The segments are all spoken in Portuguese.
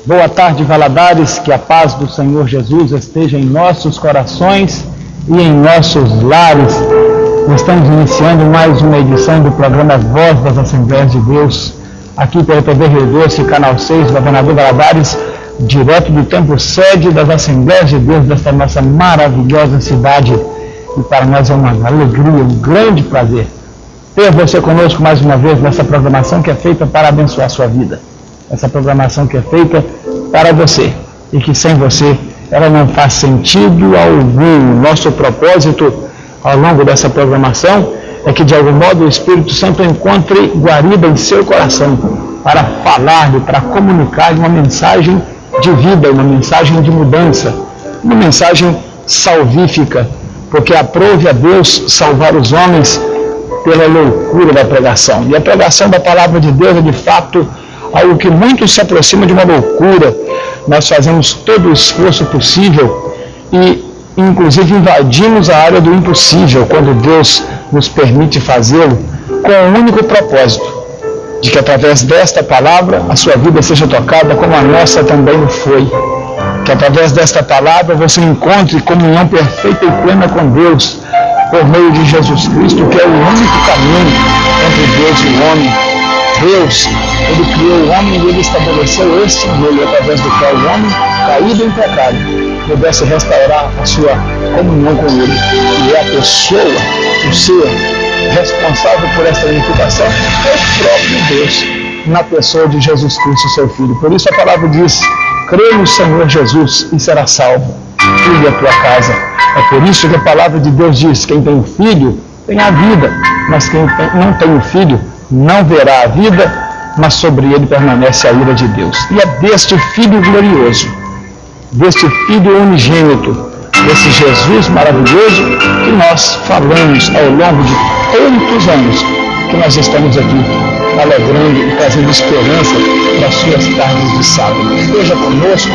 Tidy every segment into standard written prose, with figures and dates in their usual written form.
Boa tarde, Valadares, que a paz do Senhor Jesus esteja em nossos corações e em nossos lares. Estamos iniciando mais uma edição do programa Voz das Assembleias de Deus, aqui pela TV Rio Doce, canal 6, governador Valadares, direto do templo sede das Assembleias de Deus desta nossa maravilhosa cidade. E para nós é uma alegria, um grande prazer ter você conosco mais uma vez nessa programação que é feita para abençoar a sua vida. Essa programação que é feita para você e que sem você ela não faz sentido algum. Nosso propósito ao longo dessa programação é que de algum modo o Espírito Santo encontre guarida em seu coração para falar-lhe, para comunicar uma mensagem de vida, uma mensagem de mudança, uma mensagem salvífica, porque aprove a Deus salvar os homens pela loucura da pregação. E a pregação da palavra de Deus é de fato algo que muito se aproxima de uma loucura. Nós fazemos todo o esforço possível e inclusive invadimos a área do impossível quando Deus nos permite fazê-lo, com o único propósito de que através desta palavra a sua vida seja tocada como a nossa também o foi. Que através desta palavra você encontre comunhão perfeita e plena com Deus por meio de Jesus Cristo, que é o único caminho entre Deus e o homem. Deus, Ele criou o homem e Ele estabeleceu este meio através do qual o homem, caído em pecado, pudesse restaurar a sua comunhão com Ele. E a pessoa, o ser responsável por esta unificação é o próprio Deus, na pessoa de Jesus Cristo, seu Filho. Por isso a palavra diz: crê no Senhor Jesus e será salvo, tu e a tua casa. É por isso que a palavra de Deus diz: quem tem filho tem a vida, mas quem não tem o filho não verá a vida, mas sobre ele permanece a ira de Deus. E é deste Filho glorioso, deste Filho unigênito, desse Jesus maravilhoso que nós falamos ao longo de tantos anos que nós estamos aqui alegrando e trazendo esperança para as suas tardes de sábado. Esteja conosco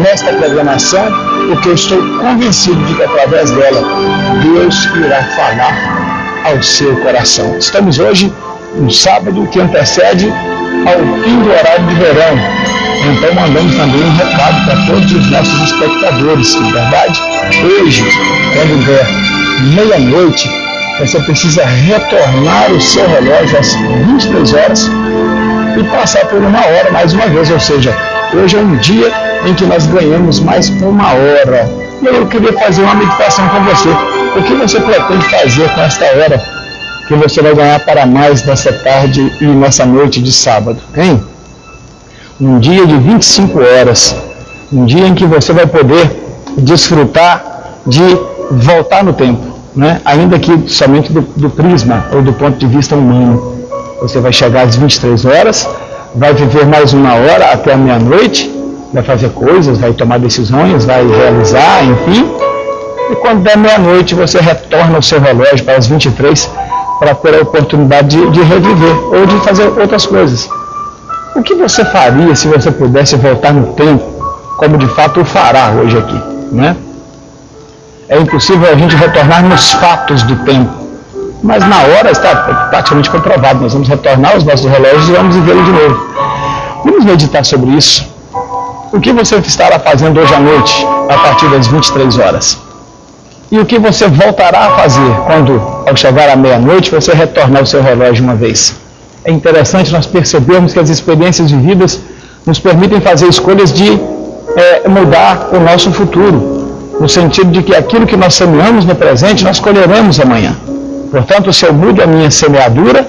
nesta programação, porque eu estou convencido de que através dela Deus irá falar ao seu coração. Estamos hoje no sábado que antecede ao fim do horário de verão. Então mandamos também um recado para todos os nossos espectadores. Na verdade, hoje, quando der meia-noite, você precisa retornar o seu relógio às 23 horas e passar por uma hora mais uma vez. Ou seja, hoje é um dia em que nós ganhamos mais uma hora. E eu queria fazer uma meditação com você. O que você pretende fazer com esta hora que você vai ganhar para mais nessa tarde e nessa noite de sábado, hein? Um dia de 25 horas, um dia em que você vai poder desfrutar de voltar no tempo, né? Ainda que somente do prisma ou do ponto de vista humano. Você vai chegar às 23 horas, vai viver mais uma hora até a meia-noite, vai fazer coisas, vai tomar decisões, vai realizar, enfim. E quando der meia-noite, você retorna o seu relógio para as 23 para ter a oportunidade de reviver ou de fazer outras coisas. O que você faria se você pudesse voltar no tempo, como de fato o fará hoje aqui, né? É impossível a gente retornar nos fatos do tempo, mas na hora está praticamente comprovado. Nós vamos retornar os nossos relógios e vamos vivê-lo de novo. Vamos meditar sobre isso. O que você estará fazendo hoje à noite, a partir das 23 horas? E o que você voltará a fazer quando, ao chegar à meia-noite, você retornar o seu relógio uma vez? É interessante nós percebermos que as experiências vividas nos permitem fazer escolhas de mudar o nosso futuro, no sentido de que aquilo que nós semeamos no presente, nós colheremos amanhã. Portanto, se eu mudo a minha semeadura,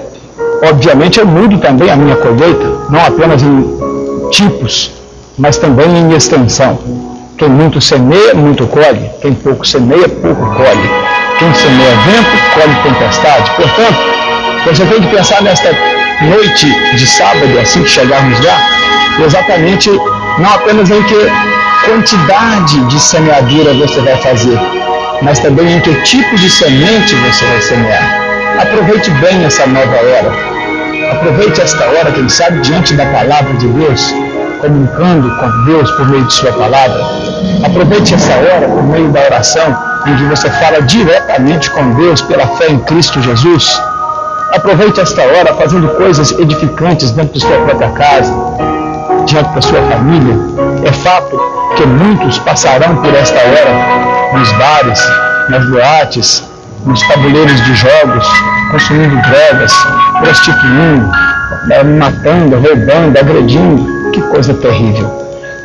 obviamente eu mudo também a minha colheita, não apenas em tipos, mas também em extensão. Quem muito semeia, muito colhe. Quem pouco semeia, pouco colhe. Quem semeia vento, colhe tempestade. Portanto, você tem que pensar nesta noite de sábado, assim que chegarmos lá, exatamente não apenas em que quantidade de semeadura você vai fazer, mas também em que tipo de semente você vai semear. Aproveite bem essa nova hora. Aproveite esta hora, quem sabe, diante da palavra de Deus, comunicando com Deus por meio de sua palavra. Aproveite essa hora por meio da oração, em que você fala diretamente com Deus pela fé em Cristo Jesus. Aproveite esta hora fazendo coisas edificantes dentro de sua própria casa. diante da sua família. É fato que muitos passarão por esta hora nos bares, nas boates, nos tabuleiros de jogos, consumindo drogas, prostituindo, matando, roubando, agredindo. Que coisa terrível.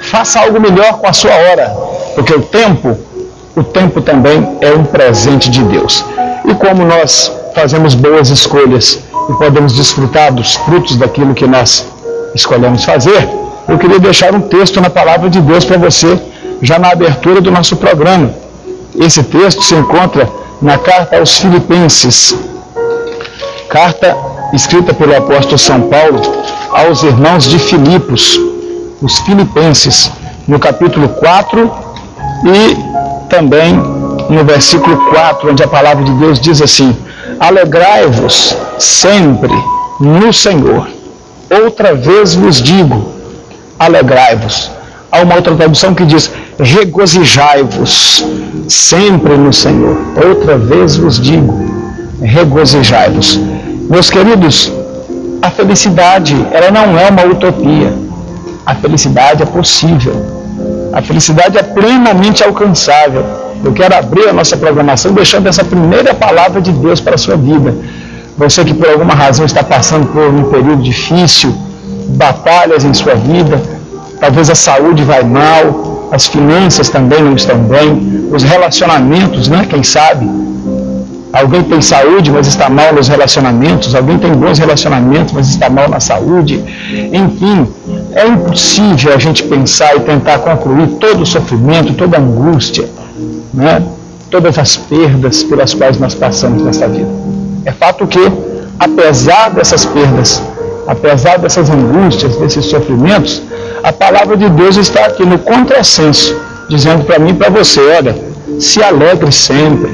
Faça algo melhor com a sua hora, porque o tempo também é um presente de Deus. E como nós fazemos boas escolhas e podemos desfrutar dos frutos daquilo que nós escolhemos fazer, eu queria deixar um texto na palavra de Deus para você, já na abertura do nosso programa. Esse texto se encontra na carta aos Filipenses, carta escrita pelo apóstolo São Paulo aos irmãos de Filipos, os Filipenses, no capítulo 4 e também no versículo 4, onde a palavra de Deus diz assim: alegrai-vos sempre no Senhor. Outra vez vos digo, alegrai-vos. Há uma outra tradução que diz, regozijai-vos sempre no Senhor. Outra vez vos digo, regozijai-vos. Meus queridos, a felicidade, ela não é uma utopia. A felicidade é possível. A felicidade é plenamente alcançável. Eu quero abrir a nossa programação deixando essa primeira palavra de Deus para a sua vida. Você que por alguma razão está passando por um período difícil, batalhas em sua vida, talvez a saúde vai mal, as finanças também não estão bem, os relacionamentos, né? Quem sabe? Alguém tem saúde, mas está mal nos relacionamentos, alguém tem bons relacionamentos, mas está mal na saúde. Enfim, é impossível a gente pensar e tentar concluir todo o sofrimento, toda a angústia, né? Todas as perdas pelas quais nós passamos nesta vida. É fato que, apesar dessas perdas, apesar dessas angústias, desses sofrimentos, a palavra de Deus está aqui no contrassenso, dizendo para mim e para você, olha, se alegre sempre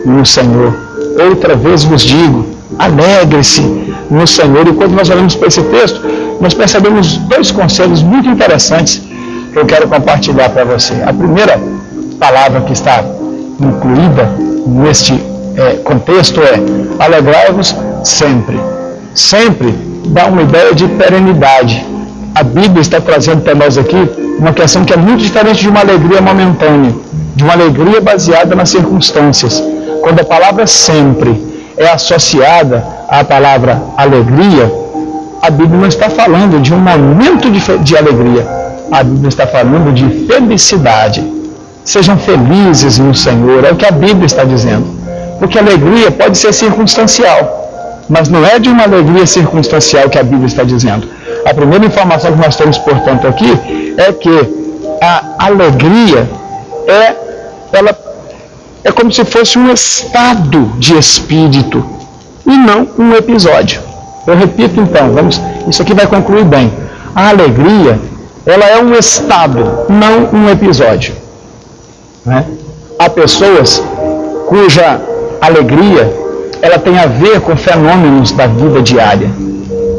no Senhor. Outra vez vos digo, alegre-se no Senhor. E quando nós olhamos para esse texto, nós percebemos dois conselhos muito interessantes que eu quero compartilhar para você. A primeira palavra que está incluída neste contexto é alegrai-vos sempre. Sempre dá uma ideia de perenidade. A Bíblia está trazendo para nós aqui uma questão que é muito diferente de uma alegria momentânea, de uma alegria baseada nas circunstâncias. Quando a palavra sempre é associada à palavra alegria, a Bíblia não está falando de um momento de alegria. A Bíblia está falando de felicidade. Sejam felizes no Senhor, é o que a Bíblia está dizendo. Porque a alegria pode ser circunstancial, mas não é de uma alegria circunstancial que a Bíblia está dizendo. A primeira informação que nós temos, portanto, aqui é que a alegria é como se fosse um estado de espírito e não um episódio. Eu repito então, isso aqui vai concluir bem. A alegria, ela é um estado, não um episódio. Né? Há pessoas cuja alegria, ela tem a ver com fenômenos da vida diária.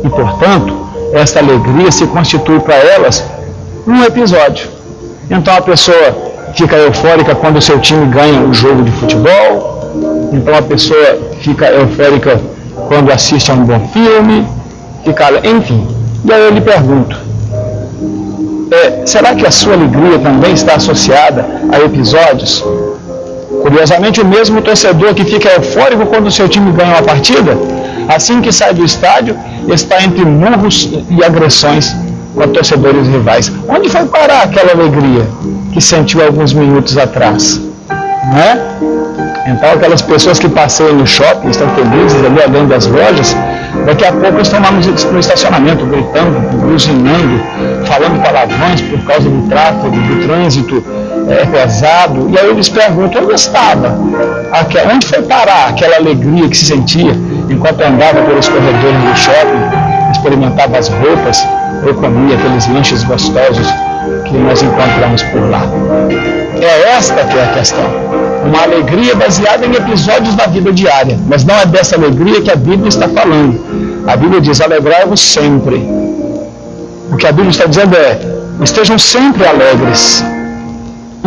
E, portanto, esta alegria se constitui para elas um episódio. Então a pessoa fica eufórica quando o seu time ganha um jogo de futebol. Então a pessoa fica eufórica quando assiste a um bom filme. Enfim. E aí eu lhe pergunto, será que a sua alegria também está associada a episódios? Curiosamente, o mesmo torcedor que fica eufórico quando o seu time ganha uma partida, assim que sai do estádio, está entre murros e agressões com torcedores rivais. Onde foi parar aquela alegria que sentiu alguns minutos atrás? Não é? Então, aquelas pessoas que passeiam no shopping, estão felizes ali dentro das lojas, daqui a pouco estão lá no estacionamento, gritando, buzinando, falando palavrões por causa do tráfego, do trânsito pesado. E aí eles perguntam, onde estava? Onde foi parar aquela alegria que se sentia enquanto andava pelos corredores do shopping, experimentava as roupas, ou comia aqueles lanches gostosos que nós encontramos por lá? É esta que é a questão. Uma alegria baseada em episódios da vida diária, mas não é dessa alegria que a Bíblia está falando. A Bíblia diz, alegrai-vos sempre. O que a Bíblia está dizendo é, estejam sempre alegres.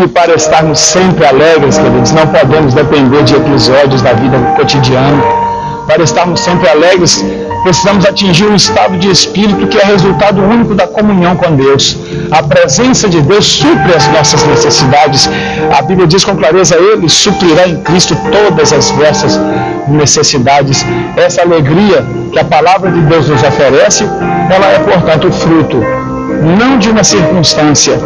E para estarmos sempre alegres, queridos, não podemos depender de episódios da vida cotidiana. Para estarmos sempre alegres, precisamos atingir um estado de espírito que é resultado único da comunhão com Deus. A presença de Deus supre as nossas necessidades. A Bíblia diz com clareza: Ele suprirá em Cristo todas as vossas necessidades. Essa alegria que a palavra de Deus nos oferece, ela é, portanto, fruto não de uma circunstância,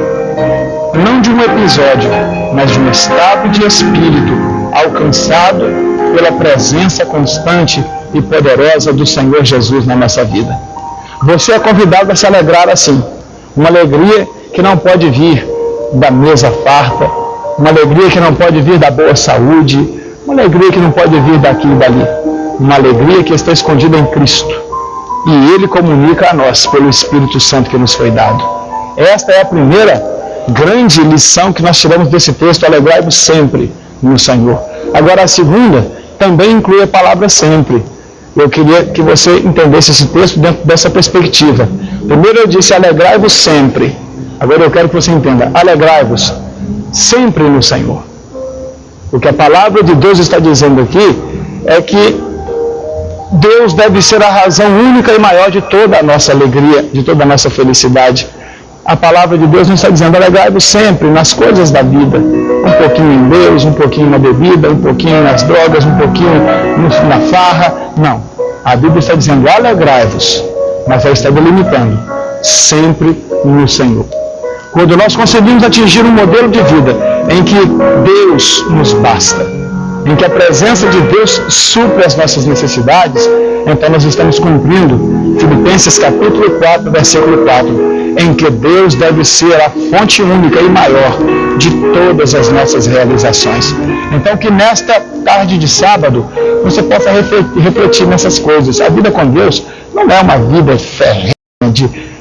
não de um episódio, mas de um estado de espírito alcançado pela presença constante e poderosa do Senhor Jesus na nossa vida. Você é convidado a se alegrar assim, uma alegria que não pode vir da mesa farta, uma alegria que não pode vir da boa saúde, uma alegria que não pode vir daqui e dali, uma alegria que está escondida em Cristo, e Ele comunica a nós pelo Espírito Santo que nos foi dado. Esta é a primeira grande lição que nós tiramos desse texto: alegrai-vos sempre no Senhor. Agora, a segunda também inclui a palavra sempre. Eu queria que você entendesse esse texto dentro dessa perspectiva. Primeiro eu disse: alegrai-vos sempre. Agora eu quero que você entenda: alegrai-vos sempre no Senhor. O que a palavra de Deus está dizendo aqui é que Deus deve ser a razão única e maior de toda a nossa alegria, de toda a nossa felicidade. A palavra de Deus não está dizendo: alegrai-vos sempre nas coisas da vida. Um pouquinho em Deus, um pouquinho na bebida, um pouquinho nas drogas, um pouquinho na farra. Não. A Bíblia está dizendo: alegrai-vos. Mas ela está delimitando: sempre no Senhor. Quando nós conseguimos atingir um modelo de vida em que Deus nos basta, em que a presença de Deus supre as nossas necessidades, então nós estamos cumprindo Filipenses capítulo 4, versículo 4, em que Deus deve ser a fonte única e maior de todas as nossas realizações. Então, que nesta tarde de sábado você possa refletir nessas coisas. A vida com Deus não é uma vida ferrenha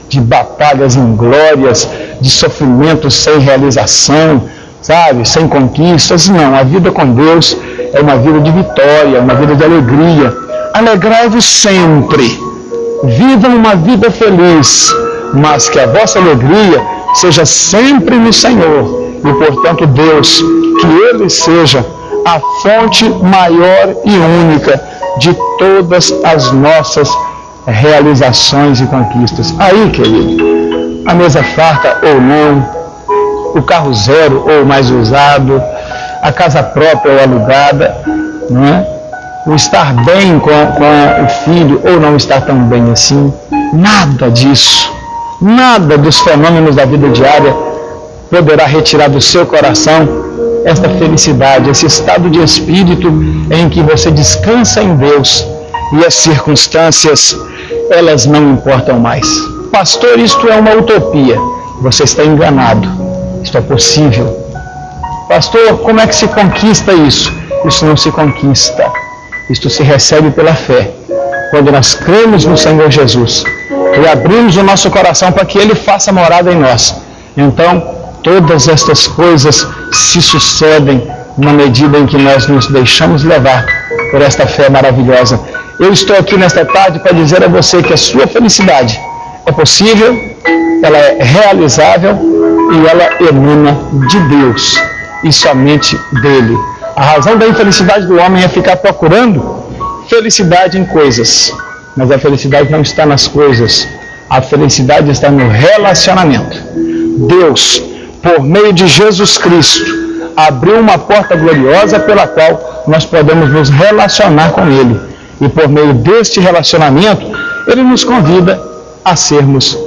de batalhas inglórias, de sofrimentos sem realização, sabe, sem conquistas. Não, a vida com Deus é uma vida de vitória, uma vida de alegria. Alegrai-vos sempre, vivam uma vida feliz, mas que a vossa alegria seja sempre no Senhor, e portanto Deus, que Ele seja a fonte maior e única de todas as nossas realizações e conquistas. Aí, querido, a mesa farta ou não, o carro zero ou mais usado, a casa própria ou alugada, não é? O estar bem com o filho ou não estar tão bem assim, nada disso, nada dos fenômenos da vida diária poderá retirar do seu coração esta felicidade, esse estado de espírito em que você descansa em Deus e as circunstâncias, elas não importam mais. Pastor, isto é uma utopia. Você está enganado. Isto é possível. Pastor, como é que se conquista isso? Isso não se conquista. Isto se recebe pela fé. Quando nós cremos no Senhor Jesus e abrimos o nosso coração para que Ele faça morada em nós, então todas estas coisas se sucedem na medida em que nós nos deixamos levar por esta fé maravilhosa. Eu estou aqui nesta tarde para dizer a você que a sua felicidade é possível, ela é realizável e ela emana de Deus e somente dele. A razão da infelicidade do homem é ficar procurando felicidade em coisas, mas a felicidade não está nas coisas, a felicidade está no relacionamento. Deus, por meio de Jesus Cristo, abriu uma porta gloriosa pela qual nós podemos nos relacionar com Ele. E por meio deste relacionamento, Ele nos convida a sermos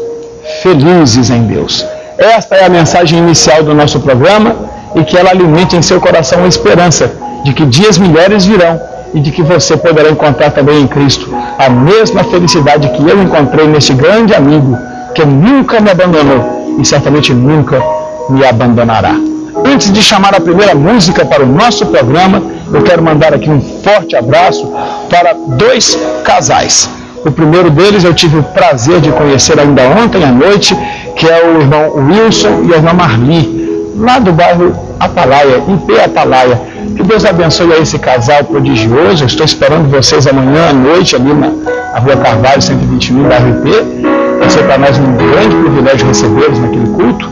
felizes em Deus. Esta é a mensagem inicial do nosso programa e que ela alimente em seu coração a esperança de que dias melhores virão e de que você poderá encontrar também em Cristo a mesma felicidade que eu encontrei nesse grande amigo que nunca me abandonou e certamente nunca me abandonará. Antes de chamar a primeira música para o nosso programa, eu quero mandar aqui um forte abraço para 2 casais. O primeiro deles eu tive o prazer de conhecer ainda ontem à noite, que é o irmão Wilson e a irmã Marli, lá do bairro Atalaia, IP Atalaia. Que Deus abençoe a esse casal prodigioso. Eu estou esperando vocês amanhã à noite, ali na Rua Carvalho, 121, da IP. Vai ser para nós um grande privilégio recebê-los naquele culto.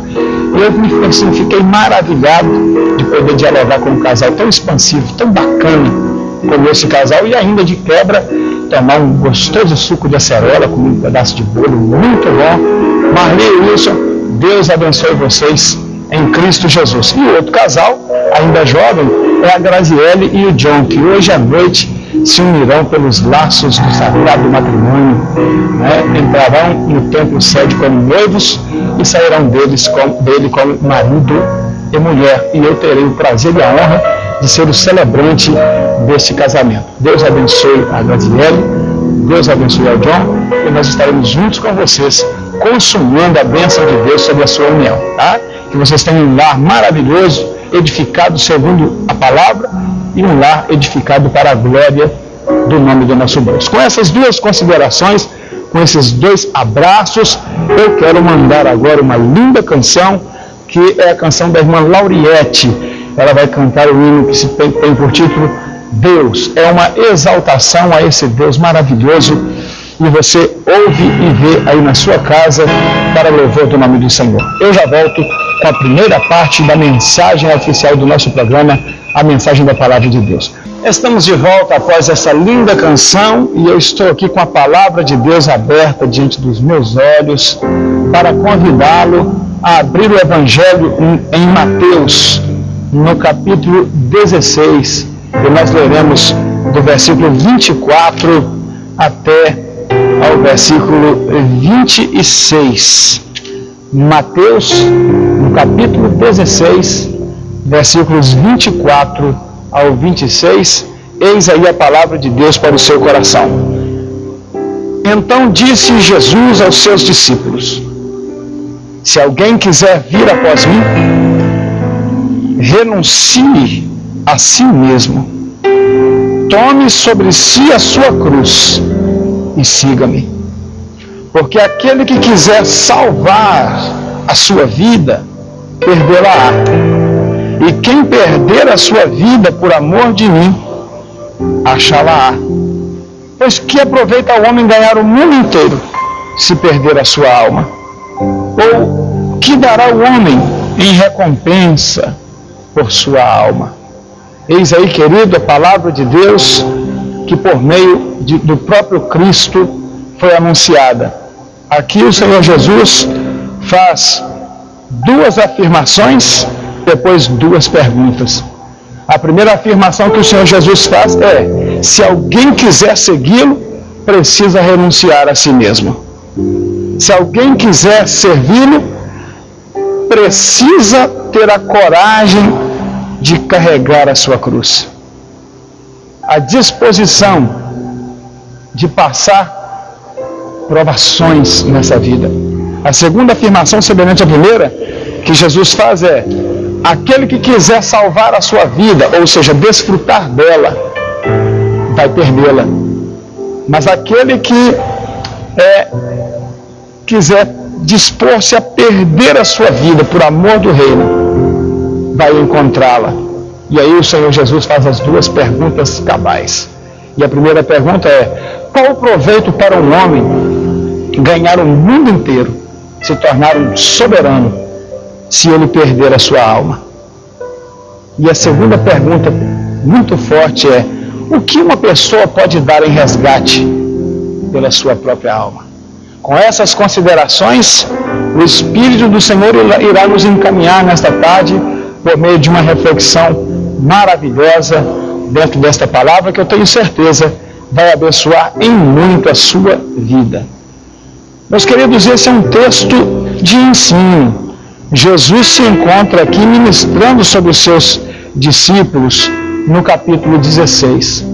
E eu assim, fiquei maravilhado de poder dialogar com um casal tão expansivo, tão bacana como esse casal, e ainda de quebra tomar um gostoso suco de acerola com um pedaço de bolo muito bom. Marli e Wilson, Deus abençoe vocês em Cristo Jesus. E o outro casal, ainda jovem, é a Graziele e o John, que hoje à noite se unirão pelos laços do sagrado matrimônio, né? Entrarão no templo sede como noivos e sairão dele como marido e mulher. E eu terei o prazer e a honra de ser o celebrante deste casamento. Deus abençoe a Graziele, Deus abençoe ao John, e nós estaremos juntos com vocês, consumando a bênção de Deus sobre a sua união, tá? Que vocês tenham um lar maravilhoso, edificado segundo a palavra, e um lar edificado para a glória do nome do nosso Deus. Com essas duas considerações, com esses dois abraços, eu quero mandar agora uma linda canção, que é a canção da irmã Lauriette. Ela vai cantar o hino que tem por título Deus. É uma exaltação a esse Deus maravilhoso, e você ouve e vê aí na sua casa para louvor do nome do Senhor. Eu já volto com a primeira parte da mensagem oficial do nosso programa, a mensagem da Palavra de Deus. Estamos de volta após essa linda canção, e eu estou aqui com a Palavra de Deus aberta diante dos meus olhos para convidá-lo a abrir o Evangelho em Mateus, no capítulo 16, e nós leremos do versículo 24 até ao versículo 26. Mateus, no capítulo 16, versículos 24 ao 26, eis aí a palavra de Deus para o seu coração. Então disse Jesus aos seus discípulos: se alguém quiser vir após mim, renuncie a si mesmo, tome sobre si a sua cruz e siga-me. Porque aquele que quiser salvar a sua vida, perdê-la-á. E quem perder a sua vida por amor de mim, achá-la-á. Pois que aproveita o homem ganhar o mundo inteiro, se perder a sua alma? Ou que dará o homem em recompensa por sua alma? Eis aí, querido, a palavra de Deus, que por meio do próprio Cristo foi anunciada. Aqui o Senhor Jesus faz duas afirmações, depois duas perguntas. A primeira afirmação que o Senhor Jesus faz é: se alguém quiser segui-lo, precisa renunciar a si mesmo. Se alguém quiser servi-lo, precisa ter a coragem de carregar a sua cruz. A disposição de passar provações nessa vida. A segunda afirmação, semelhante à primeira, que Jesus faz é: aquele que quiser salvar a sua vida, ou seja, desfrutar dela, vai perdê-la. Mas aquele que quiser dispor-se a perder a sua vida por amor do reino, vai encontrá-la. E aí o Senhor Jesus faz as duas perguntas cabais. E a primeira pergunta é: qual o proveito para um homem ganhar o mundo inteiro, se tornar um soberano, se ele perder a sua alma? E a segunda pergunta, muito forte, é: o que uma pessoa pode dar em resgate pela sua própria alma? Com essas considerações, o Espírito do Senhor irá nos encaminhar nesta tarde por meio de uma reflexão maravilhosa dentro desta palavra, que eu tenho certeza vai abençoar em muito a sua vida. Meus queridos, esse é um texto de ensino. Jesus se encontra aqui ministrando sobre os seus discípulos no capítulo 16,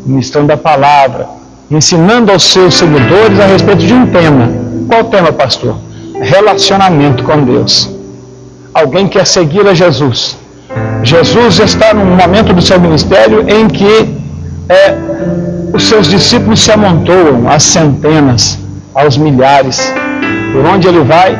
ministrando a palavra, ensinando aos seus seguidores a respeito de um tema. Qual tema, pastor? Relacionamento com Deus. Alguém quer seguir a Jesus. Jesus está num momento do seu ministério em que os seus discípulos se amontoam às centenas, aos milhares. Por onde ele vai,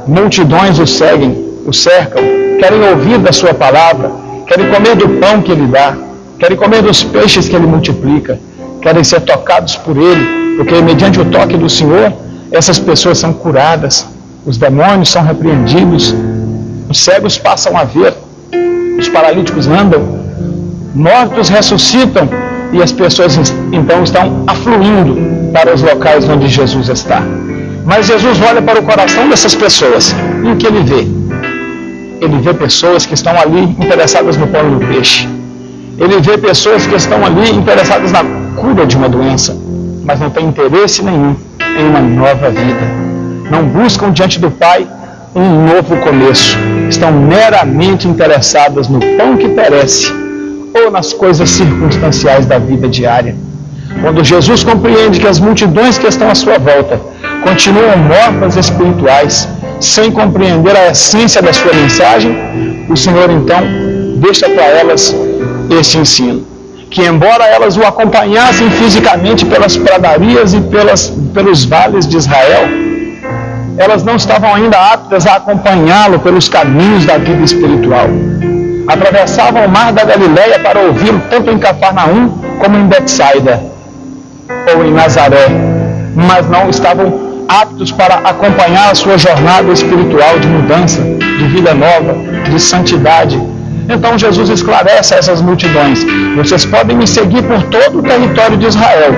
multidões o seguem, o cercam, querem ouvir da sua palavra, querem comer do pão que ele dá, querem comer dos peixes que ele multiplica, querem ser tocados por ele, porque mediante o toque do Senhor, essas pessoas são curadas, os demônios são repreendidos, os cegos passam a ver, os paralíticos andam, mortos ressuscitam E as pessoas então estão afluindo para os locais onde Jesus está. Mas Jesus olha para o coração dessas pessoas. E o que ele vê? Ele vê pessoas que estão ali interessadas no pão e no peixe. Ele vê pessoas que estão ali interessadas na cura de uma doença, mas não têm interesse nenhum em uma nova vida. Não buscam diante do Pai um novo começo. Estão meramente interessadas no pão que perece ou nas coisas circunstanciais da vida diária. Quando Jesus compreende que as multidões que estão à sua volta continuam mortas espirituais, sem compreender a essência da sua mensagem, o Senhor então deixa para elas esse ensino, que embora elas o acompanhassem fisicamente pelas pradarias e pelos vales de Israel, elas não estavam ainda aptas a acompanhá-lo pelos caminhos da vida espiritual. Atravessavam o mar da Galileia para ouvi-lo tanto em Cafarnaum como em Betsaida ou em Nazaré, mas não estavam aptos para acompanhar a sua jornada espiritual de mudança, de vida nova, de santidade. Então Jesus esclarece a essas multidões: vocês podem me seguir por todo o território de Israel,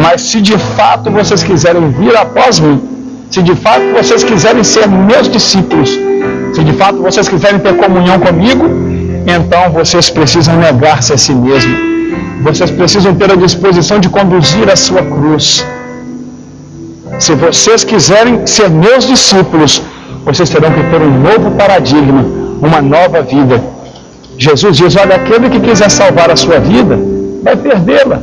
mas se de fato vocês quiserem vir após mim, se de fato vocês quiserem ser meus discípulos, se de fato vocês quiserem ter comunhão comigo, então vocês precisam negar-se a si mesmo. Vocês precisam ter a disposição de conduzir a sua cruz. Se vocês quiserem ser meus discípulos, vocês terão que ter um novo paradigma, uma nova vida. Jesus diz: olha, aquele que quiser salvar a sua vida, vai perdê-la.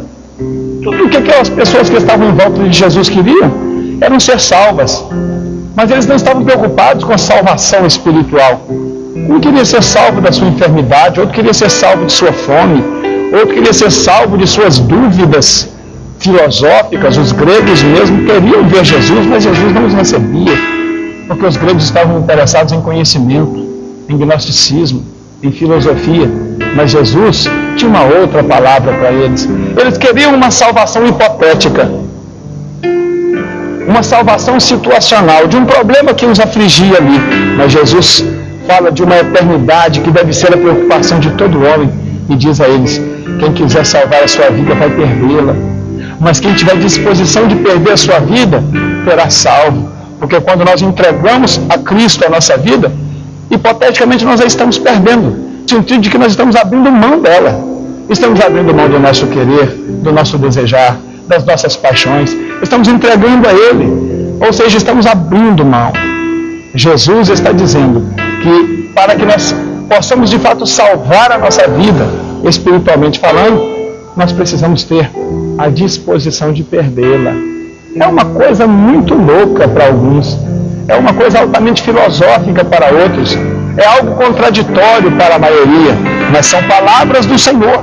Tudo o que aquelas pessoas que estavam em volta de Jesus queriam eram ser salvas. Mas eles não estavam preocupados com a salvação espiritual. Um queria ser salvo da sua enfermidade, outro queria ser salvo de sua fome, outro queria ser salvo de suas dúvidas filosóficas. Os gregos mesmo queriam ver Jesus, mas Jesus não os recebia, porque os gregos estavam interessados em conhecimento, em gnosticismo, em filosofia. Mas Jesus tinha uma outra palavra para eles. Eles queriam uma salvação hipotética, uma salvação situacional, de um problema que os afligia ali. Mas Jesus fala de uma eternidade que deve ser a preocupação de todo homem, e diz a eles: quem quiser salvar a sua vida vai perdê-la, mas quem tiver disposição de perder a sua vida será salvo. Porque quando nós entregamos a Cristo a nossa vida, hipoteticamente nós a estamos perdendo, no sentido de que nós estamos abrindo mão dela. Estamos abrindo mão do nosso querer, do nosso desejar, das nossas paixões. Estamos entregando a Ele, ou seja, estamos abrindo mão. Jesus está dizendo que para que nós possamos de fato salvar a nossa vida, espiritualmente falando, nós precisamos ter a disposição de perdê-la. É uma coisa muito louca para alguns, é uma coisa altamente filosófica para outros, é algo contraditório para a maioria, mas são palavras do Senhor,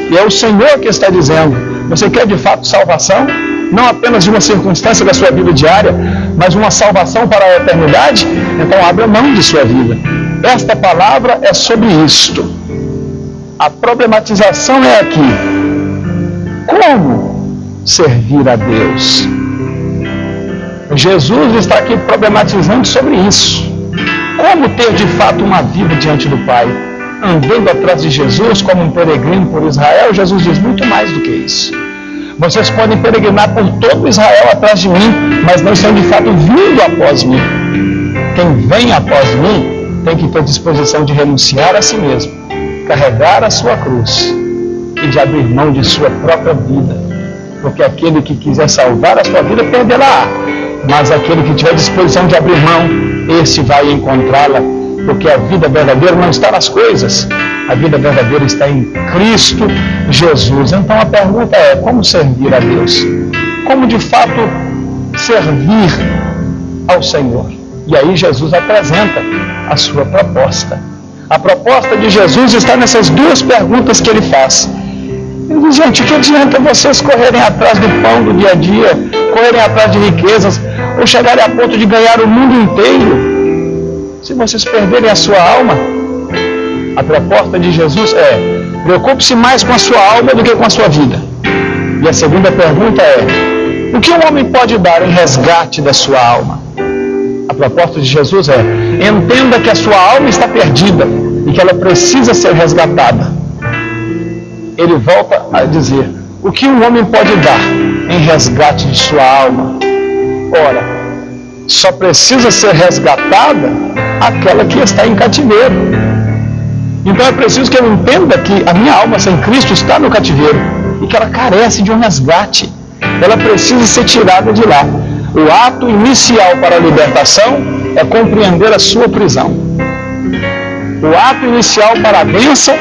e é o Senhor que está dizendo: você quer de fato salvação? Não apenas de uma circunstância da sua vida diária, mas uma salvação para a eternidade? Então abra mão de sua vida. Esta palavra é sobre isto. A problematização é aqui: como servir a Deus? Jesus está aqui problematizando sobre isso. Como ter de fato uma vida diante do Pai? Andando atrás de Jesus como um peregrino por Israel? Jesus diz muito mais do que isso. Vocês podem peregrinar por todo Israel atrás de mim, mas não estão de fato vindo após mim. Quem vem após mim tem que ter disposição de renunciar a si mesmo, carregar a sua cruz e de abrir mão de sua própria vida. Porque aquele que quiser salvar a sua vida, perderá. Mas aquele que tiver disposição de abrir mão, esse vai encontrá-la. Porque a vida verdadeira não está nas coisas, a vida verdadeira está em Cristo Jesus. Então a pergunta é: como servir a Deus? Como de fato servir ao Senhor? E aí Jesus apresenta a sua proposta. A proposta de Jesus está nessas duas perguntas que ele faz. Ele diz: gente, que adianta vocês correrem atrás do pão do dia a dia, correrem atrás de riquezas, ou chegarem a ponto de ganhar o mundo inteiro, se vocês perderem a sua alma? A proposta de Jesus é: preocupe-se mais com a sua alma do que com a sua vida. E a segunda pergunta é: o que um homem pode dar em resgate da sua alma? A proposta de Jesus é: entenda que a sua alma está perdida e que ela precisa ser resgatada. Ele volta a dizer: O que um homem pode dar em resgate de sua alma? Ora, só precisa ser resgatada aquela que está em cativeiro. Então é preciso que eu entenda que a minha alma sem Cristo está no cativeiro e que ela carece de um resgate. Ela precisa ser tirada de lá. O ato inicial para a libertação é compreender a sua prisão. O ato inicial para a bênção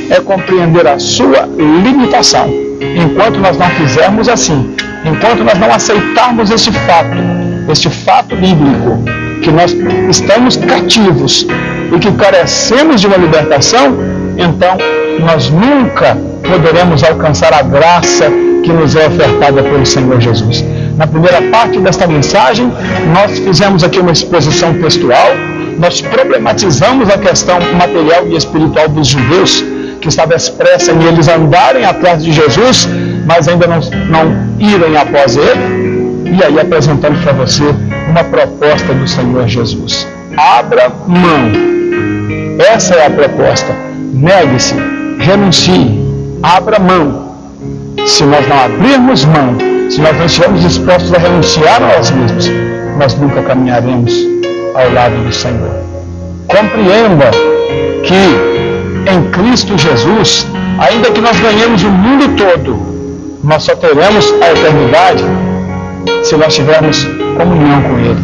é compreender a sua limitação. Enquanto nós não fizermos assim, enquanto nós não aceitarmos este fato bíblico, que nós estamos cativos e que carecemos de uma libertação, então nós nunca poderemos alcançar a graça que nos é ofertada pelo Senhor Jesus. Na primeira parte desta mensagem, nós fizemos aqui uma exposição textual, nós problematizamos a questão material e espiritual dos judeus, que estava expressa em eles andarem atrás de Jesus, mas ainda não irem após ele. E aí apresentamos para você uma proposta do Senhor Jesus. Abra mão. Essa é a proposta. Negue-se, renuncie, abra mão. Se nós não abrirmos mão, se nós não estivermos dispostos a renunciar a nós mesmos, nós nunca caminharemos ao lado do Senhor. Compreenda que em Cristo Jesus, ainda que nós ganhemos o mundo todo, nós só teremos a eternidade se nós tivermos comunhão com Ele.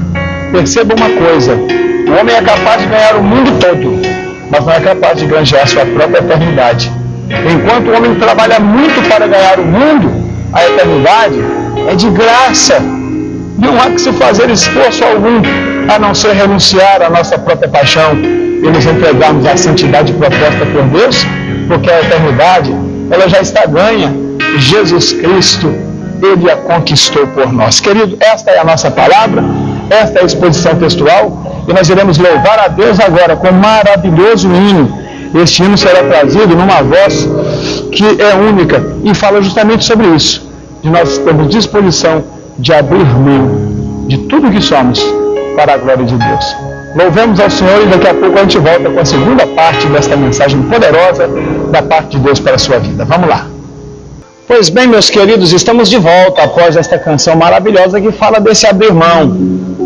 Perceba uma coisa: o homem é capaz de ganhar o mundo todo, mas não é capaz de granjear sua própria eternidade. Enquanto o homem trabalha muito para ganhar o mundo, a eternidade é de graça. Não há que se fazer esforço algum, a não ser renunciar à nossa própria paixão e nos entregarmos à santidade proposta por Deus, porque a eternidade, ela já está ganha. Jesus Cristo, Ele a conquistou por nós. Querido, esta é a nossa palavra, esta é a exposição textual, e nós iremos louvar a Deus agora com um maravilhoso hino. Este hino será trazido numa voz que é única e fala justamente sobre isso, de nós termos disposição de abrir mão de tudo que somos para a glória de Deus. Louvemos ao Senhor e daqui a pouco a gente volta com a segunda parte desta mensagem poderosa da parte de Deus para a sua vida. Vamos lá. Pois bem, meus queridos, estamos de volta após esta canção maravilhosa que fala desse abrir mão,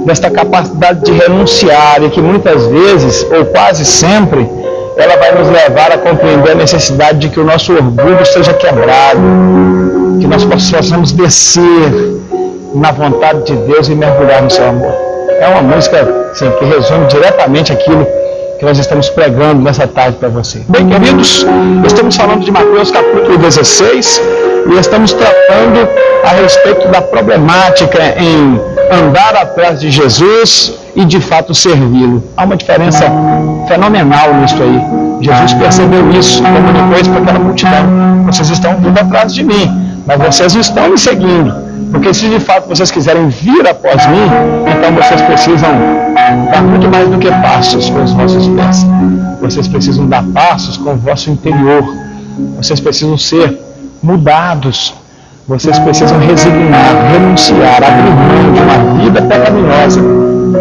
desta capacidade de renunciar e que muitas vezes, ou quase sempre, ela vai nos levar a compreender a necessidade de que o nosso orgulho seja quebrado, que nós possamos descer na vontade de Deus e mergulhar no seu amor. É uma música assim, que resume diretamente aquilo que nós estamos pregando nessa tarde para você. Bem, queridos, estamos falando de Mateus capítulo 16 e estamos tratando a respeito da problemática em andar atrás de Jesus e de fato servi-lo. Há uma diferença fenomenal nisso aí. Jesus percebeu isso, comunicou isso para aquela multidão. Vocês estão vindo atrás de mim, mas vocês não estão me seguindo. Porque se de fato vocês quiserem vir após mim, então vocês precisam dar muito mais do que passos com os vossos pés. Vocês precisam dar passos com o vosso interior. Vocês precisam ser mudados. Vocês precisam resignar, renunciar, abrir mão de uma vida pecaminosa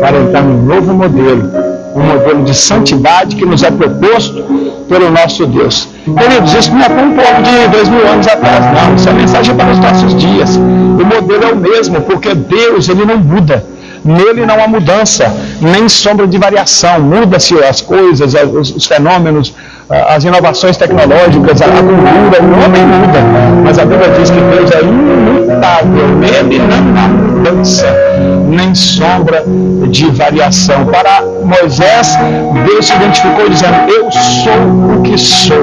para entrar num novo modelo, um modelo de santidade que nos é proposto pelo nosso Deus. Queridos, isso não é para um povo de 2000 anos atrás, não. Isso é mensagem para os nossos dias. O modelo é o mesmo, porque Deus, Ele não muda. Nele não há mudança, nem sombra de variação. Muda-se as coisas, os fenômenos, as inovações tecnológicas, a cultura, o homem muda. Mas a Bíblia diz que Deus é imutável, nele não há mudança, nem sombra de variação. Para Moisés, Deus se identificou dizendo: eu sou o que sou.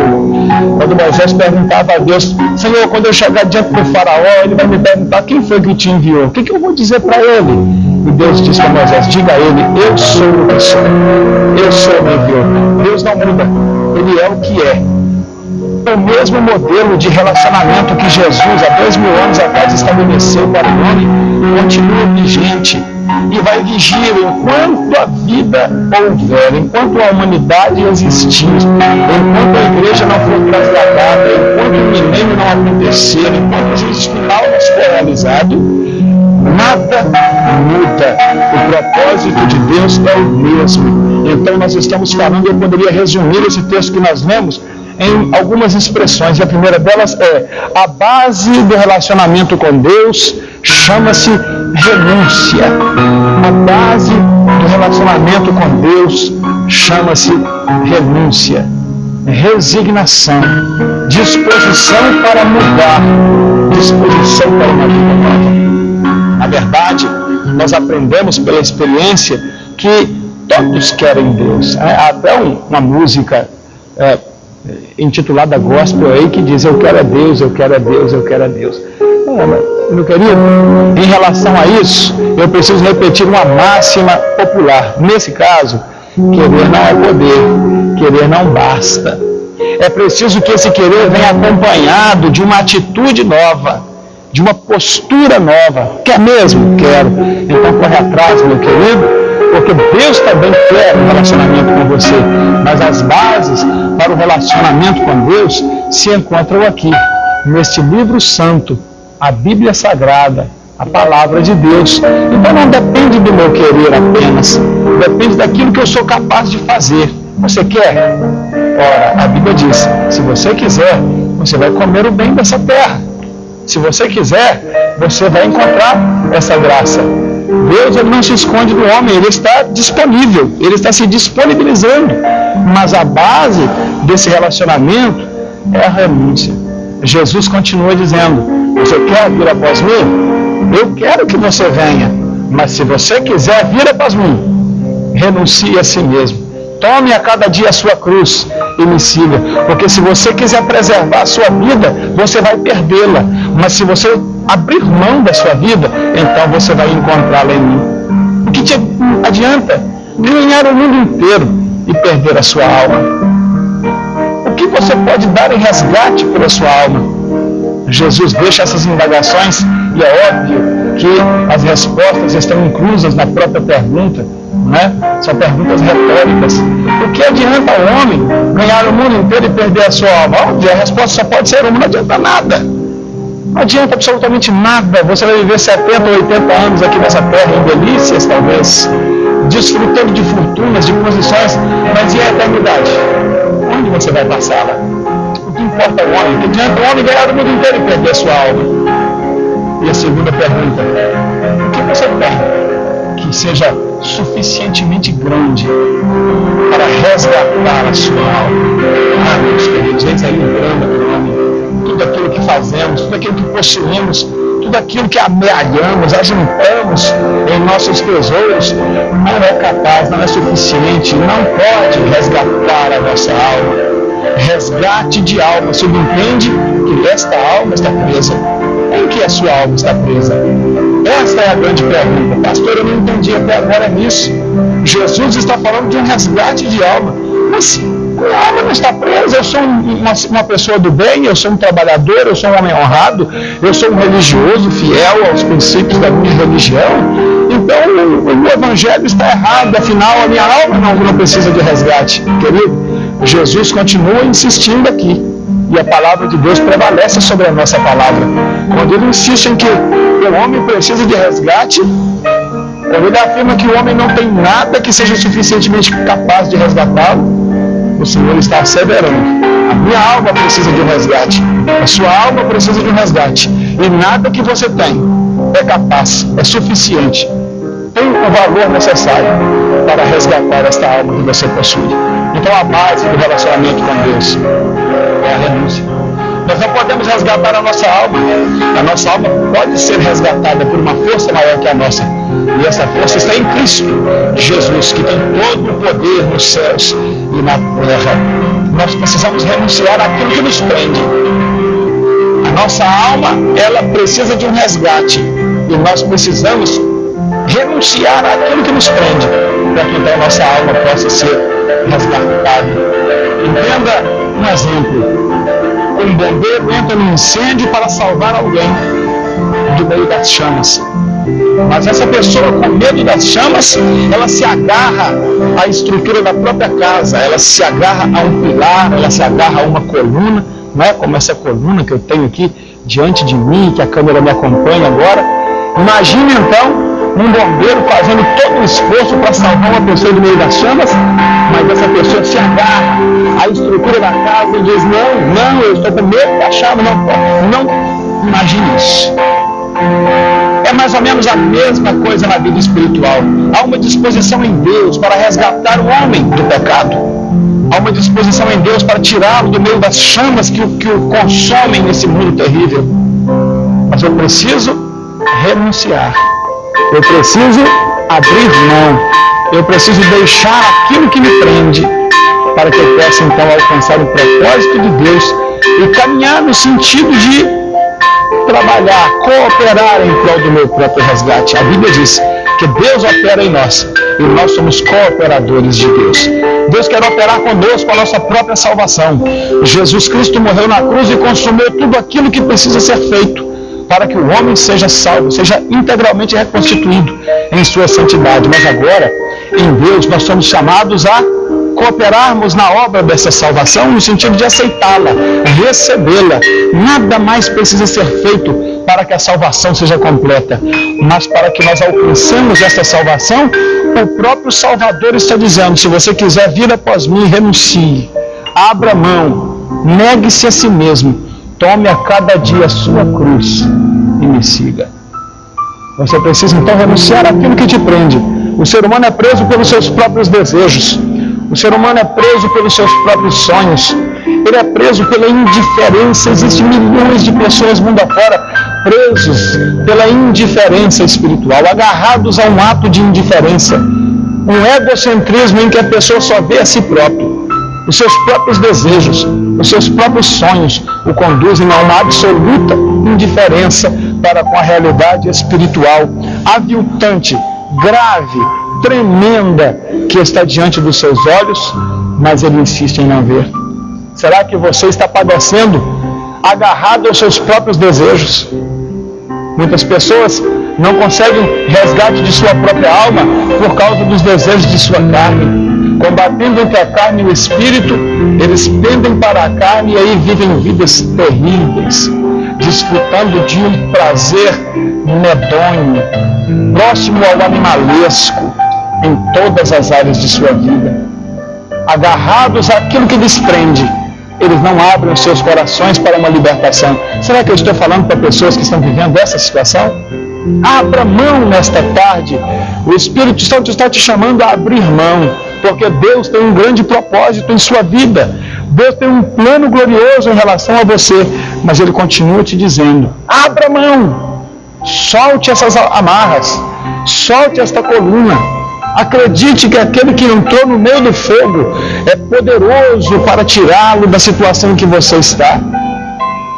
Quando Moisés perguntava a Deus: Senhor, quando eu chegar diante do faraó, ele vai me perguntar quem foi que te enviou, o que eu vou dizer para ele? E Deus disse para Moisés: diga a ele, eu sou o que sou, eu sou o que enviou. Deus não muda, Ele é o que é. O mesmo modelo de relacionamento que Jesus, há 2000 anos atrás, estabeleceu para o homem, continua vigente e vai vigir enquanto a vida houver, enquanto a humanidade existir, enquanto a igreja não for trasladada, enquanto o milênio não acontecer, enquanto o juízo final não for realizado, nada muda. O propósito de Deus é o mesmo. Então nós estamos falando, eu poderia resumir esse texto que nós lemos em algumas expressões, e a primeira delas é: a base do relacionamento com Deus chama-se renúncia. A base do relacionamento com Deus chama-se renúncia, resignação, disposição para mudar, disposição para uma vida nova. Na verdade, nós aprendemos pela experiência que todos querem Deus. Há até uma música intitulada Gospel aí que diz: eu quero a Deus, eu quero a Deus, eu quero a Deus. Meu querido, em relação a isso, eu preciso repetir uma máxima popular. Nesse caso, querer não é poder, querer não basta. É preciso que esse querer venha acompanhado de uma atitude nova, de uma postura nova. Quer mesmo? Quero. Então corre atrás, meu querido, porque Deus também quer um relacionamento com você. Mas as bases para o relacionamento com Deus se encontram aqui, neste livro santo, a Bíblia Sagrada, a Palavra de Deus. Então não depende do meu querer apenas, depende daquilo que eu sou capaz de fazer. Você quer? Ora, a Bíblia diz: se você quiser, você vai comer o bem dessa terra. Se você quiser, você vai encontrar essa graça. Deus, ele não se esconde do homem, ele está disponível, ele está se disponibilizando. Mas a base desse relacionamento é a renúncia. Jesus continua dizendo: você quer vir após mim? Eu quero que você venha, mas se você quiser vir após mim, renuncie a si mesmo. Tome a cada dia a sua cruz e me siga. Porque se você quiser preservar a sua vida, você vai perdê-la. Mas se você abrir mão da sua vida, então você vai encontrá-la em mim. O que te adianta ganhar o mundo inteiro e perder a sua alma? O que você pode dar em resgate pela sua alma? Jesus deixa essas indagações e é óbvio que as respostas estão inclusas na própria pergunta, né? São perguntas retóricas. O que adianta ao homem ganhar o mundo inteiro e perder a sua alma? Óbvio, a resposta só pode ser uma: não adianta nada. Não adianta absolutamente nada. Você vai viver 70 ou 80 anos aqui nessa terra em delícias, talvez, desfrutando de fortunas, de posições, mas e a eternidade? Onde você vai passá-la? O que importa ao homem? O que adianta o homem ganhar o mundo inteiro e perder a sua alma? E a segunda pergunta: o que você tem que seja suficientemente grande para resgatar a sua alma? Ah, meus queridos, eis aí o drama do homem. Tudo aquilo que fazemos, tudo aquilo que possuímos, tudo aquilo que amealhamos, ajuntamos em nossos tesouros, não é capaz, não é suficiente, não pode resgatar a nossa alma. Resgate de alma subentende que esta alma está presa. Em que a sua alma está presa? Esta é a grande pergunta. Pastor, eu não entendi até agora nisso. Jesus está falando de um resgate de alma. Mas a alma não está presa. Eu sou uma pessoa do bem, eu sou um trabalhador, eu sou um homem honrado, eu sou um religioso fiel aos princípios da minha religião. Então o meu evangelho está errado. Afinal, a minha alma não precisa de resgate. Querido, Jesus continua insistindo aqui. E a palavra de Deus prevalece sobre a nossa palavra. Quando ele insiste em que o homem precisa de resgate, quando ele afirma que o homem não tem nada que seja suficientemente capaz de resgatá-lo, o Senhor está asseverando: a minha alma precisa de um resgate, a sua alma precisa de um resgate, e nada que você tem é capaz, é suficiente, tem o valor necessário para resgatar esta alma que você possui. Então a base do relacionamento com Deus é a renúncia. Nós não podemos resgatar a nossa alma. A nossa alma pode ser resgatada por uma força maior que a nossa. E essa força está em Cristo Jesus, que tem todo o poder nos céus e na terra. Nós precisamos renunciar àquilo que nos prende. A nossa alma, ela precisa de um resgate. E nós precisamos renunciar àquilo que nos prende, para que então a nossa alma possa ser resgatada. Entenda um exemplo. Um bombeiro entra no incêndio para salvar alguém do meio das chamas. Mas essa pessoa, com medo das chamas, ela se agarra à estrutura da própria casa, ela se agarra a um pilar, ela se agarra a uma coluna, não é como essa coluna que eu tenho aqui diante de mim, que a câmera me acompanha agora. Imagine então um bombeiro fazendo todo o esforço para salvar uma pessoa do meio das chamas, mas essa pessoa se agarra à estrutura da casa e diz, não, eu estou com medo da chama, não imagine isso. É mais ou menos a mesma coisa na vida espiritual. Há uma disposição em Deus para resgatar o homem do pecado. Há uma disposição em Deus para tirá-lo do meio das chamas que o consomem nesse mundo terrível. Mas eu preciso renunciar. Eu preciso abrir mão. Eu preciso deixar aquilo que me prende para que eu possa então alcançar o propósito de Deus e caminhar no sentido de trabalhar, cooperar em prol do meu próprio resgate. A Bíblia diz que Deus opera em nós e nós somos cooperadores de Deus. Deus quer operar conosco a nossa própria salvação. Jesus Cristo morreu na cruz e consumiu tudo aquilo que precisa ser feito para que o homem seja salvo, seja integralmente reconstituído em sua santidade. Mas agora, em Deus, nós somos chamados a cooperarmos na obra dessa salvação no sentido de aceitá-la, recebê-la. Nada mais precisa ser feito para que a salvação seja completa, mas para que nós alcancemos essa salvação, o próprio Salvador está dizendo, se você quiser vir após mim, renuncie, abra mão, negue-se a si mesmo, tome a cada dia a sua cruz e me siga. Você precisa então renunciar àquilo que te prende. O ser humano é preso pelos seus próprios desejos. O ser humano é preso pelos seus próprios sonhos. Ele é preso pela indiferença. Existem milhões de pessoas mundo afora presos pela indiferença espiritual, agarrados a um ato de indiferença. Um egocentrismo em que a pessoa só vê a si próprio. Os seus próprios desejos, os seus próprios sonhos o conduzem a uma absoluta indiferença para com a realidade espiritual aviltante, grave, tremenda que está diante dos seus olhos, mas ele insiste em não ver. Será que você está padecendo agarrado aos seus próprios desejos? Muitas pessoas não conseguem resgate de sua própria alma por causa dos desejos de sua carne. Combatendo entre a carne e o espírito, eles pendem para a carne e aí vivem vidas terríveis, desfrutando de um prazer medonho, próximo ao animalesco em todas as áreas de sua vida. Agarrados àquilo que lhes prende, eles não abrem os seus corações para uma libertação. Será que eu estou falando para pessoas que estão vivendo essa situação? Abra mão nesta tarde. O Espírito Santo está te chamando a abrir mão, porque Deus tem um grande propósito em sua vida. Deus tem um plano glorioso em relação a você, mas Ele continua te dizendo, abra mão, solte essas amarras, solte esta coluna. Acredite que aquele que entrou no meio do fogo é poderoso para tirá-lo da situação em que você está.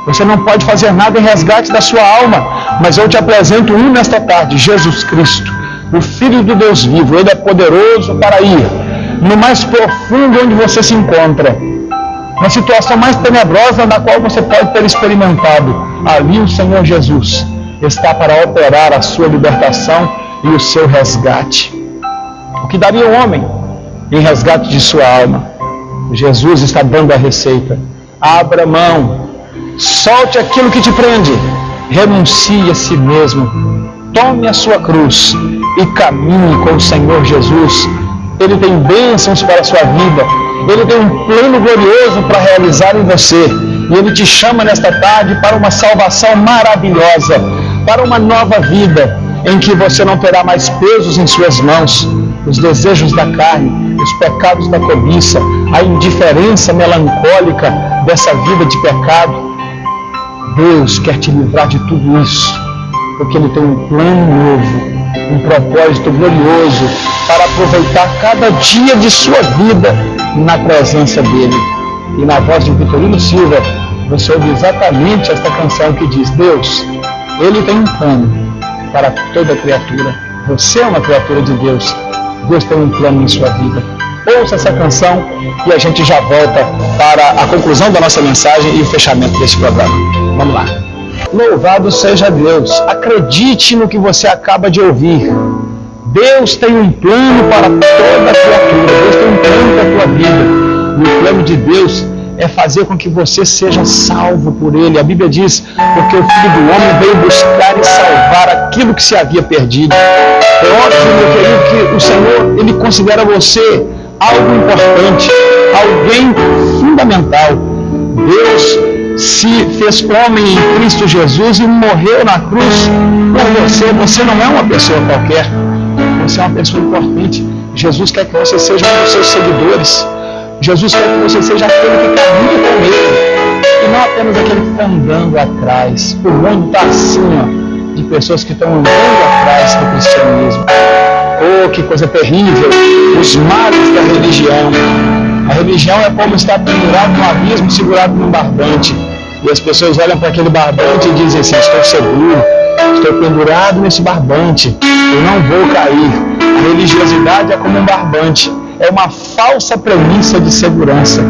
Você não pode fazer nada em resgate da sua alma, mas eu te apresento um nesta tarde, Jesus Cristo, o Filho do Deus vivo. Ele é poderoso para ir no mais profundo onde você se encontra, na situação mais tenebrosa na qual você pode ter experimentado. Ali o Senhor Jesus está para operar a sua libertação e o seu resgate. O que daria o homem em resgate de sua alma? Jesus está dando a receita. Abra mão, solte aquilo que te prende, renuncie a si mesmo, tome a sua cruz e caminhe com o Senhor Jesus. Ele tem bênçãos para a sua vida, Ele tem um plano glorioso para realizar em você, e Ele te chama nesta tarde para uma salvação maravilhosa, para uma nova vida, em que você não terá mais pesos em suas mãos, os desejos da carne, os pecados da cobiça, a indiferença melancólica dessa vida de pecado. Deus quer te livrar de tudo isso, porque Ele tem um plano novo, um propósito glorioso para aproveitar cada dia de sua vida na presença dEle. E na voz de Vitorino Silva, você ouve exatamente esta canção que diz, Deus, Ele tem um plano para toda criatura. Você é uma criatura de Deus. Deus tem um plano em sua vida. Ouça essa canção e a gente já volta para a conclusão da nossa mensagem e o fechamento desse programa. Vamos lá. Louvado seja Deus. Acredite no que você acaba de ouvir. Deus tem um plano para toda a criatura. Deus tem um plano para a tua vida. E o plano de Deus é fazer com que você seja salvo por Ele. A Bíblia diz, porque o Filho do Homem veio buscar e salvar aquilo que se havia perdido. É óbvio, meu querido, que o Senhor, Ele considera você algo importante, alguém fundamental. Deus se fez homem em Cristo Jesus e morreu na cruz por você. Você não é uma pessoa qualquer, você é uma pessoa importante. Jesus quer que você seja um dos seus seguidores. Jesus quer que você seja aquele que caminha com Ele, e não apenas aquele que está andando atrás. O mundo está assim, de pessoas que estão andando atrás do cristianismo. Oh, que coisa terrível! Os males da religião. A religião é como estar pendurado num abismo, segurado num barbante. E as pessoas olham para aquele barbante e dizem assim: estou seguro, estou pendurado nesse barbante, eu não vou cair. A religiosidade é como um barbante, é uma falsa premissa de segurança.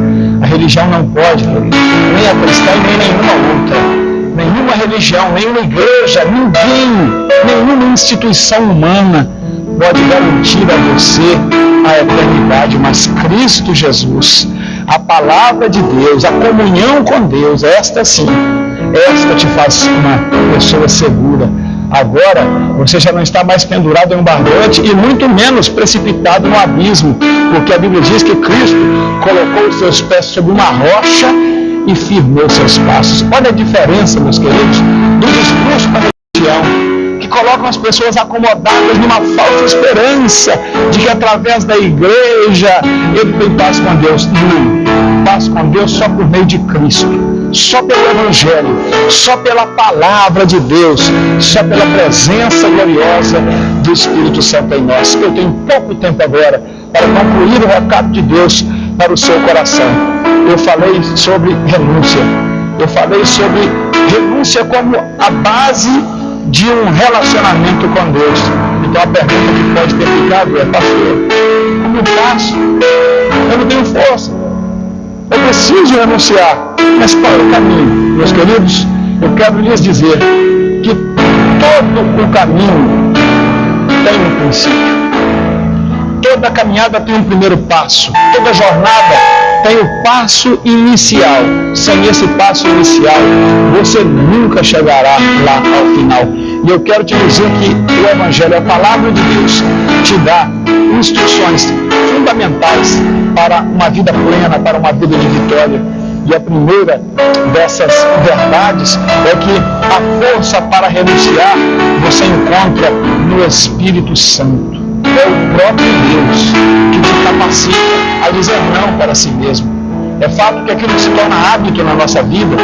A religião não pode, nem a cristã nem nenhuma outra, nenhuma religião, nenhuma igreja, nenhuma instituição humana pode garantir a você a eternidade, mas Cristo Jesus, a palavra de Deus, a comunhão com Deus, esta sim, esta te faz uma pessoa segura. Agora você já não está mais pendurado em um barbante e muito menos precipitado no abismo, porque a Bíblia diz que Cristo colocou os seus pés sobre uma rocha e firmou seus passos. Olha a diferença, meus queridos, do discurso da religião, que colocam as pessoas acomodadas numa falsa esperança de que através da igreja ele tem paz com Deus. Não, paz com Deus só por meio de Cristo. Só pelo Evangelho, só pela palavra de Deus, só pela presença gloriosa do Espírito Santo em nós. Eu tenho pouco tempo agora para concluir o recado de Deus para o seu coração. Eu falei sobre renúncia. Eu falei sobre renúncia como a base de um relacionamento com Deus. Então a pergunta que pode ter ficado é: pastor, como eu faço? Eu não tenho força. Eu preciso renunciar, mas qual é o caminho? Meus queridos, eu quero lhes dizer que todo o caminho tem um princípio. Toda caminhada tem um primeiro passo. Toda jornada tem o passo inicial. Sem esse passo inicial, você nunca chegará lá ao final. E eu quero te dizer que o Evangelho, a palavra de Deus, te dá instruções fundamentais para uma vida plena, para uma vida de vitória. E a primeira dessas verdades é que a força para renunciar você encontra no Espírito Santo. É o próprio Deus que te capacita a dizer não para si mesmo. É fato que aquilo que se torna hábito na nossa vida,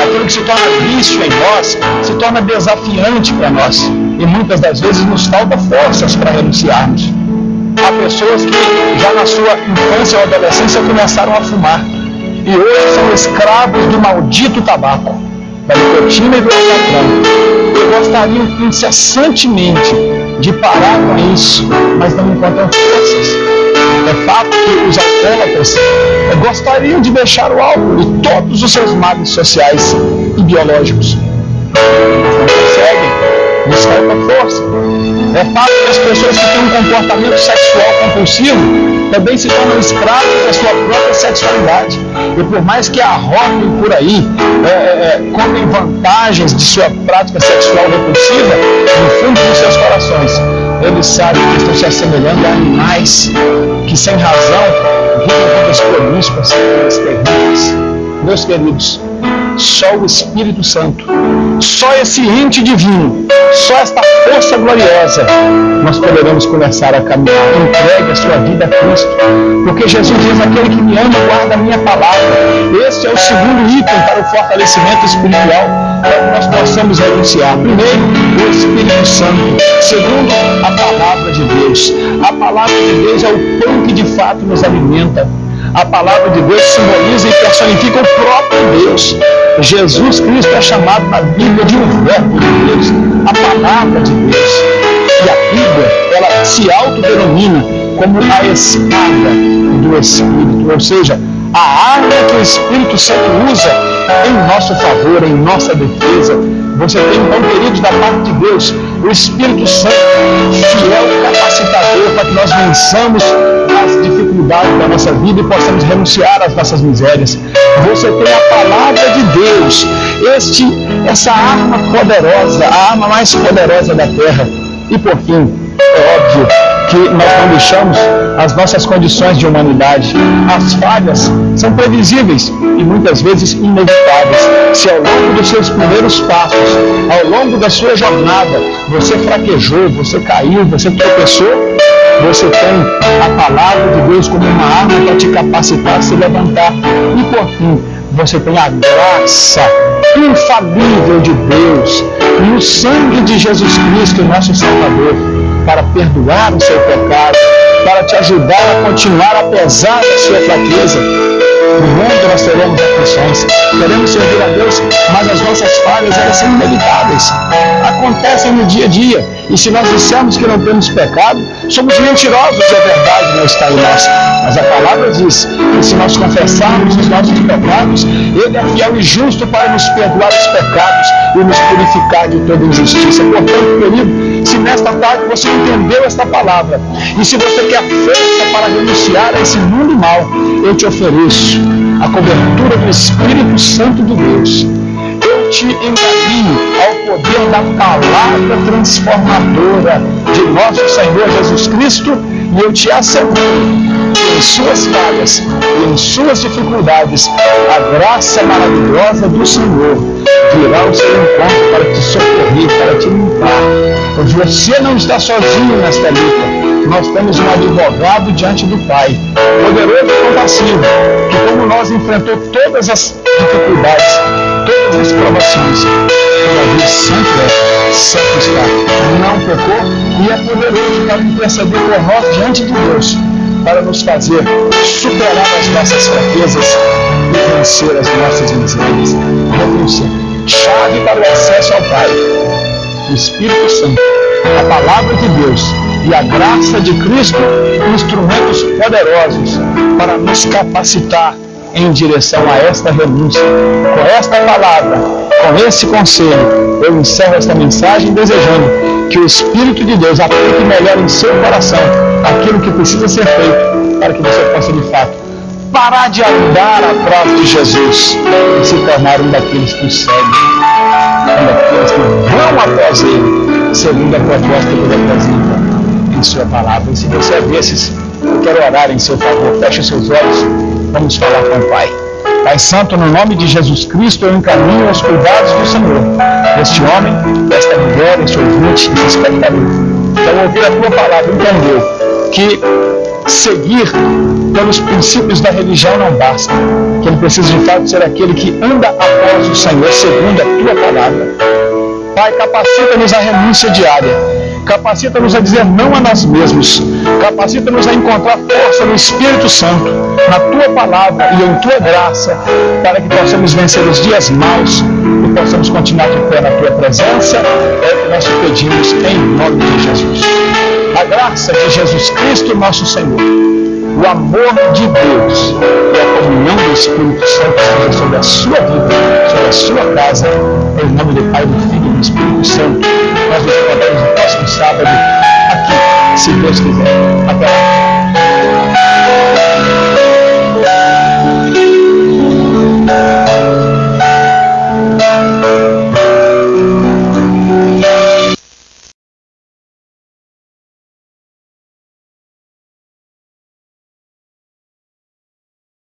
aquilo que se torna vício em nós, se torna desafiante para nós. E muitas das vezes nos falta forças para renunciarmos. Há pessoas que já na sua infância ou adolescência começaram a fumar e hoje são escravos do maldito tabaco, da nicotina e do alcatrão. E gostariam incessantemente de parar com isso, mas não encontram forças. É fato que os alcoólatras gostariam de deixar o álcool e todos os seus males sociais e biológicos, mas não conseguem, lhes falta força. É fato que as pessoas que têm um comportamento sexual compulsivo também se tornam escravos da sua própria sexualidade. E por mais que arrotem por aí, comem vantagens de sua prática sexual repulsiva, no fundo dos seus corações, eles sabem que estão se assemelhando a animais que sem razão vivem vidas promíscuas, vidas terríveis. Meus queridos, só o Espírito Santo, só esse ente divino, só esta força gloriosa, nós poderemos começar a caminhar. Entregue a sua vida a Cristo, porque Jesus diz: aquele que me ama guarda a minha palavra. Este é o segundo item para o fortalecimento espiritual, para que nós possamos renunciar. Primeiro, o Espírito Santo. Segundo, a palavra de Deus. A palavra de Deus é o pão que de fato nos alimenta. A palavra de Deus simboliza e personifica o próprio Deus. Jesus Cristo é chamado na Bíblia de um verbo de Deus, a palavra de Deus. E a Bíblia, ela se autodenomina como a espada do Espírito, ou seja, a arma que o Espírito Santo usa em nosso favor, em nossa defesa. Você tem, então, queridos, da parte de Deus, o Espírito Santo, fiel capacitador para que nós vençamos as dificuldades dificuldade da nossa vida e possamos renunciar às nossas misérias. Você tem a palavra de Deus, essa arma poderosa, a arma mais poderosa da terra. E por fim, é óbvio que nós não deixamos as nossas condições de humanidade. As falhas são previsíveis e muitas vezes inevitáveis. Se ao longo dos seus primeiros passos, ao longo da sua jornada, você fraquejou, você caiu, você tropeçou, você tem a palavra de Deus como uma arma para te capacitar a se levantar. E por fim, você tem a graça infalível de Deus e o sangue de Jesus Cristo, nosso Salvador, para perdoar o seu pecado, para te ajudar a continuar apesar da sua fraqueza. No mundo nós teremos aflições, queremos servir a Deus, mas as nossas falhas, elas são inevitáveis, acontecem no dia a dia. E se nós dissermos que não temos pecado, somos mentirosos e a verdade não está em nós. Mas a palavra diz que se nós confessarmos os nossos pecados, Ele é fiel e justo para nos perdoar os pecados e nos purificar de toda injustiça. Portanto, querido, se nesta tarde você entendeu esta palavra e se você quer força para renunciar a esse mundo mal, eu te ofereço a cobertura do Espírito Santo de Deus. Eu te encaminho ao poder da palavra transformadora de nosso Senhor Jesus Cristo e eu te asseguro que em suas falhas e em suas dificuldades a graça maravilhosa do Senhor virá ao seu encontro para te socorrer, para te limpar. Você não está sozinho nesta luta. Nós temos um advogado diante do Pai, poderoso e compassivo, que como nós enfrentou todas as dificuldades, todas as provações, todavia sempre está, não pecou e é poderoso para interceder por nós diante de Deus, para nos fazer superar as nossas fraquezas e vencer as nossas misérias. Renúncia, chave para o acesso ao Pai, o Espírito Santo, a palavra de Deus e a graça de Cristo, instrumentos poderosos para nos capacitar em direção a esta renúncia. Com esta palavra, com esse conselho, eu encerro esta mensagem desejando que o Espírito de Deus aplique melhor em seu coração aquilo que precisa ser feito para que você possa de fato parar de andar atrás de Jesus e se tornar um daqueles que o seguem, um daqueles que vão após Ele, segundo a proposta que Ele apresenta em sua palavra. E se você é desses, eu quero orar em seu favor. Feche os seus olhos, vamos falar com o Pai. Pai Santo, no nome de Jesus Cristo, eu encaminho os cuidados do Senhor, deste homem, desta mulher, deste ouvinte, desse espectador. Então, ouvir a tua palavra, entendeu que seguir pelos princípios da religião não basta, que ele precisa de fato ser aquele que anda após o Senhor, segundo a tua palavra. Pai, capacita-nos à renúncia diária, capacita-nos a dizer não a nós mesmos, capacita-nos a encontrar força no Espírito Santo, na tua palavra e em tua graça, para que possamos vencer os dias maus e possamos continuar de pé na tua presença. É o que nós te pedimos em nome de Jesus. A graça de Jesus Cristo, nosso Senhor, o amor de Deus e a comunhão do Espírito Santo seja sobre a sua vida, sobre a sua casa, em nome do Pai, do Filho e do Espírito Santo. Nós nos encontramos no próximo sábado aqui, se Deus quiser. Até lá.